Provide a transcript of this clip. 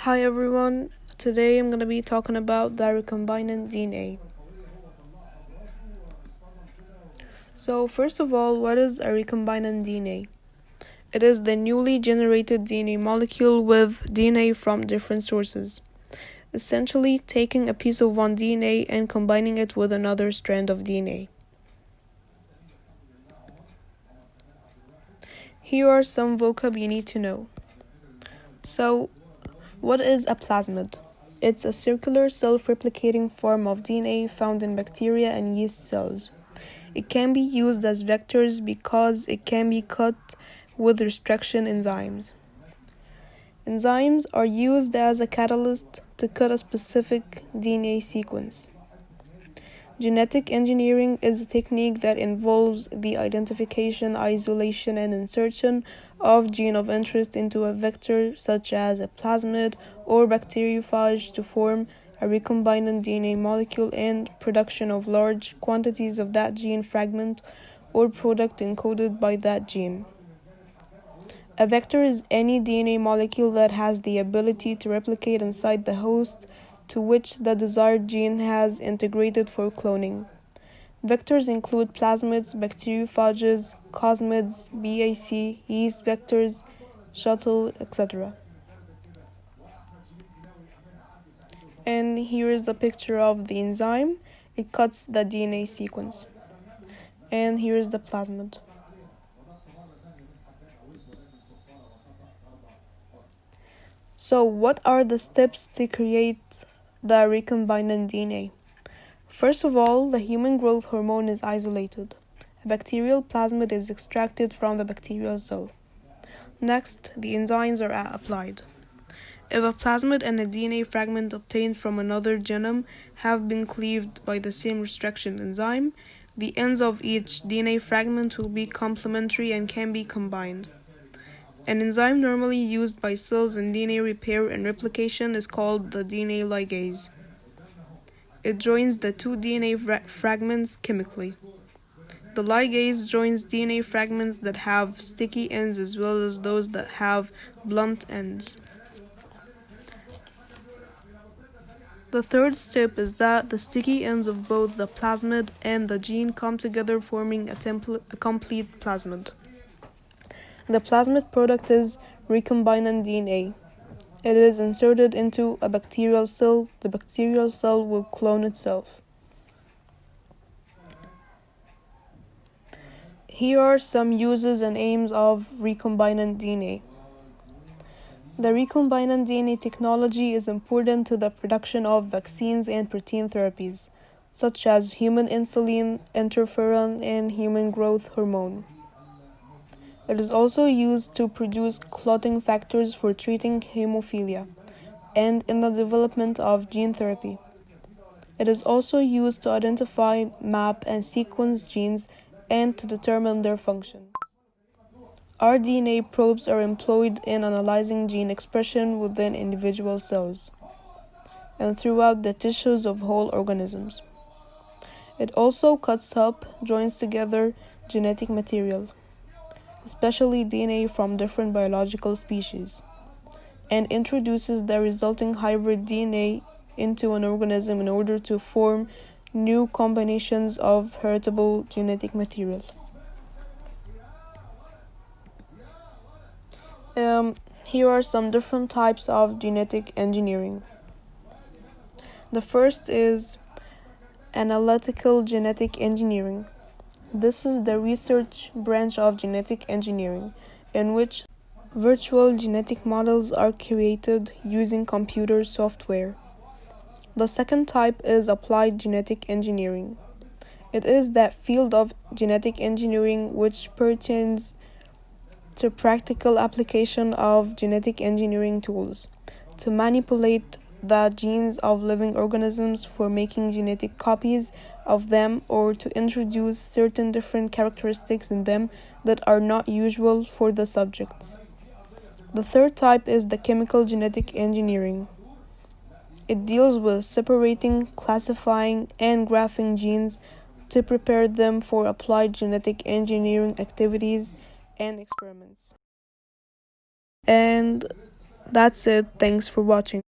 Hi everyone, today I'm going to be talking about the recombinant DNA. So first of all, what is a recombinant DNA? It is the newly generated DNA molecule with DNA from different sources, essentially taking a piece of one DNA and combining it with another strand of DNA. Here are some vocab you need to know. So, what is a plasmid? It's a circular self-replicating form of DNA found in bacteria and yeast cells. It can be used as vectors because it can be cut with restriction enzymes. Enzymes are used as a catalyst to cut a specific DNA sequence. Genetic engineering is a technique that involves the identification, isolation, and insertion of gene of interest into a vector such as a plasmid or bacteriophage to form a recombinant DNA molecule and production of large quantities of that gene fragment or product encoded by that gene. A vector is any DNA molecule that has the ability to replicate inside the host to which the desired gene has integrated for cloning. Vectors include plasmids, bacteriophages, cosmids, BAC, yeast vectors, shuttle, etc. And here is the picture of the enzyme. It cuts the DNA sequence. And here is the plasmid. So what are the steps to create the recombinant DNA? First of all, the human growth hormone is isolated. A bacterial plasmid is extracted from the bacterial cell. Next, the enzymes are applied. If a plasmid and a DNA fragment obtained from another genome have been cleaved by the same restriction enzyme, the ends of each DNA fragment will be complementary and can be combined. An enzyme normally used by cells in DNA repair and replication is called the DNA ligase. It joins the two DNA fragments chemically. The ligase joins DNA fragments that have sticky ends as well as those that have blunt ends. The third step is that the sticky ends of both the plasmid and the gene come together forming a complete plasmid. The plasmid product is recombinant DNA. It is inserted into a bacterial cell. The bacterial cell will clone itself. Here are some uses and aims of recombinant DNA. The recombinant DNA technology is important to the production of vaccines and protein therapies, such as human insulin, interferon, and human growth hormone. It is also used to produce clotting factors for treating hemophilia and in the development of gene therapy. It is also used to identify, map, and sequence genes and to determine their function. rDNA probes are employed in analyzing gene expression within individual cells and throughout the tissues of whole organisms. It also cuts up, joins together genetic material, especially DNA from different biological species, and introduces the resulting hybrid DNA into an organism in order to form new combinations of heritable genetic material. Here are some different types of genetic engineering. The first is analytical genetic engineering. This is the research branch of genetic engineering, in which virtual genetic models are created using computer software. The second type is applied genetic engineering. It is that field of genetic engineering which pertains to practical application of genetic engineering tools to manipulate the genes of living organisms for making genetic copies of them or to introduce certain different characteristics in them that are not usual for the subjects. The third type is the chemical genetic engineering. It deals with separating, classifying, and graphing genes to prepare them for applied genetic engineering activities and experiments. And That's it. Thanks for watching.